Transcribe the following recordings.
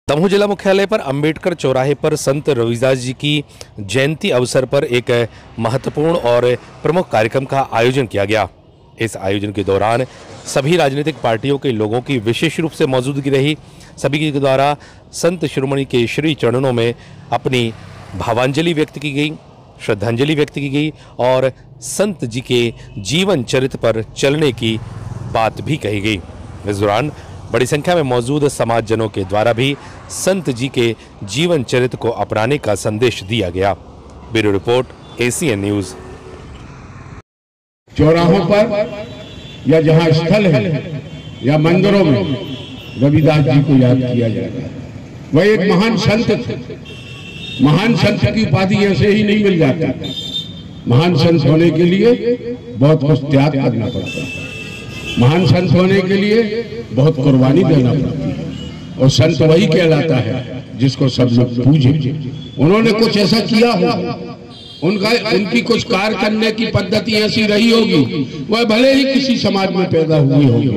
दमोह जिला मुख्यालय पर अंबेडकर चौराहे पर संत रविदास जी की जयंती अवसर पर एक महत्वपूर्ण और प्रमुख कार्यक्रम का आयोजन किया गया। इस आयोजन के दौरान सभी राजनीतिक पार्टियों के लोगों की विशेष रूप से मौजूदगी रही। सभी के द्वारा संत शिरोमणि के श्री चरणों में अपनी भावांजलि व्यक्त की गई, श्रद्धांजलि व्यक्त की गई और संत जी के जीवन चरित्र पर चलने की बात भी कही गई। इस दौरान बड़ी संख्या में मौजूद समाजजनों के द्वारा भी संत जी के जीवन चरित्र को अपनाने का संदेश दिया गया। Bureau report, ACN news. चौराहों पर या जहां स्थल है या मंदिरों में रविदास जी को याद किया जाता है। वह एक महान संत थे। महान संत की उपाधि ऐसे ही नहीं मिल जाती। महान संत होने के लिए बहुत कुछ त्याग करना पड़ता है। महान संत होने के लिए बहुत कुर्बानी देना पड़ती है और संत वही कहलाता है जिसको सब लोग पूजे। उन्होंने कुछ ऐसा किया होगा, उनकी कुछ कार्य करने की पद्धति ऐसी रही होगी, वह भले ही किसी समाज में पैदा हुई होगी,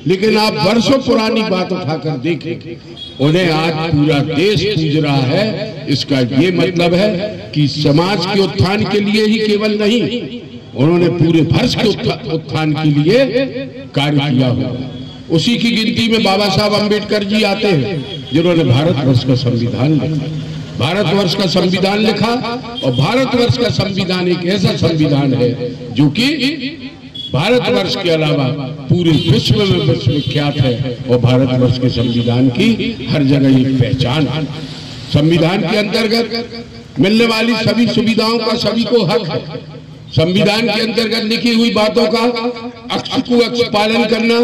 लेकिन आप वर्षों पुरानी बात उठाकर देखें, उन्हें आज पूरा देश पूज रहा है। इसका ये मतलब है कि समाज के उत्थान के लिए ही केवल नहीं, उन्होंने पूरे वर्ष के उत्थान के लिए कार्य किया होगा। उसी की गिनती में बाबा साहब अंबेडकर जी आते हैं, जिन्होंने भारतवर्ष का संविधान लिखा। भारतवर्ष का संविधान लिखा और भारतवर्ष का संविधान एक ऐसा संविधान है जो कि भारतवर्ष के अलावा पूरे विश्व में विश्वविख्यात है और भारतवर्ष के संविधान की हर जगह एक पहचान है। संविधान के अंतर्गत मिलने वाली सभी सुविधाओं का सभी को हक है। संविधान के अंतर्गत लिखी हुई बातों का अक्ष पालन करना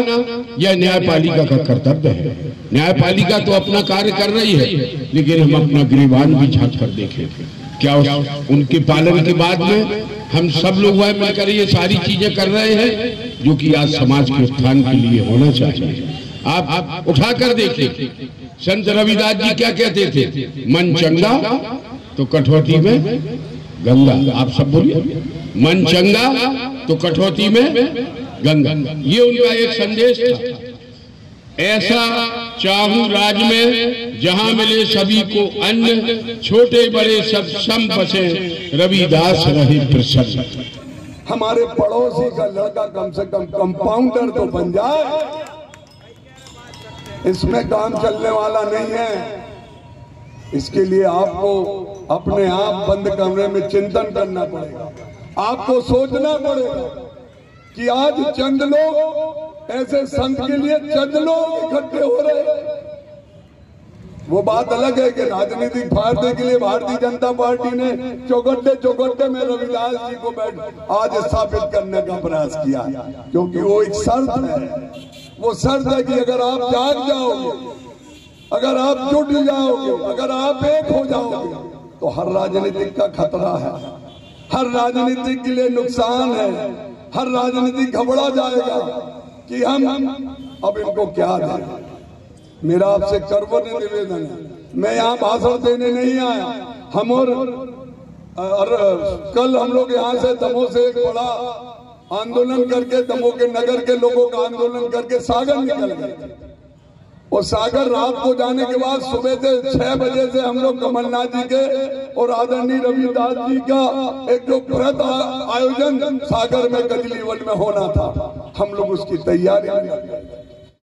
यह न्यायपालिका का कर्तव्य है। न्यायपालिका तो अपना कार्य कर रही है, लेकिन हम अपना गिरबान भी झांक कर देखें, क्या उनके पालन के बाद में हम सब लोग वह मिलकर ये सारी चीजें कर रहे हैं जो कि आज समाज के उत्थान के लिए होना चाहिए। आप उठाकर देखें, संत रविदास जी क्या कहते थे? मन चंगा तो कठौती में गंगा। आप सब बोलिए, मन चंगा तो कठौती में गंगा। ये उनका एक संदेश था। ऐसा चाहूं राज में जहां मिले सभी को अन्न, छोटे बड़े सब सम बसे, रविदास रहे प्रसन्न। हमारे पड़ोसी का लड़का कम से कम कंपाउंडर तो बन जाए, इसमें काम चलने वाला नहीं है। इसके लिए आपको अपने आप बंद कमरे में चिंतन करना पड़ेगा। आपको सोचना पड़ेगा कि आज चंद लोग ऐसे संत के लिए चंद लोग इकट्ठे हो रहे हैं। वो बात अलग है कि राजनीतिक फायदे के लिए भारतीय जनता पार्टी ने चौगड्डे में रविदास जी को आज स्थापित करने का प्रयास किया, क्योंकि वो एक शर्त है। वो शर्त है कि अगर आप जाग जाओगे, अगर आप जुट जाओगे, अगर आप एक हो जाओगे, तो हर राजनीतिक का खतरा है, हर राजनीतिक के लिए नुकसान है, हर राजनीतिक घबरा जाएगा कि हम अब इनको क्या दें। मेरा आपसे करवट निवेदन है, मैं यहाँ भाषण देने नहीं आया। हम और कल हम लोग यहाँ से दमोह से एक बड़ा आंदोलन करके, दमोह के नगर के लोगों का आंदोलन करके सागर निकल गए। और सागर रात को जाने के बाद सुबह से 6 बजे से हम लोग कमलनाथ जी के और आदरणीय रविदास जी का एक जो बृहद आयोजन सागर में कजलीवल में होना था, हम लोग उसकी तैयारी में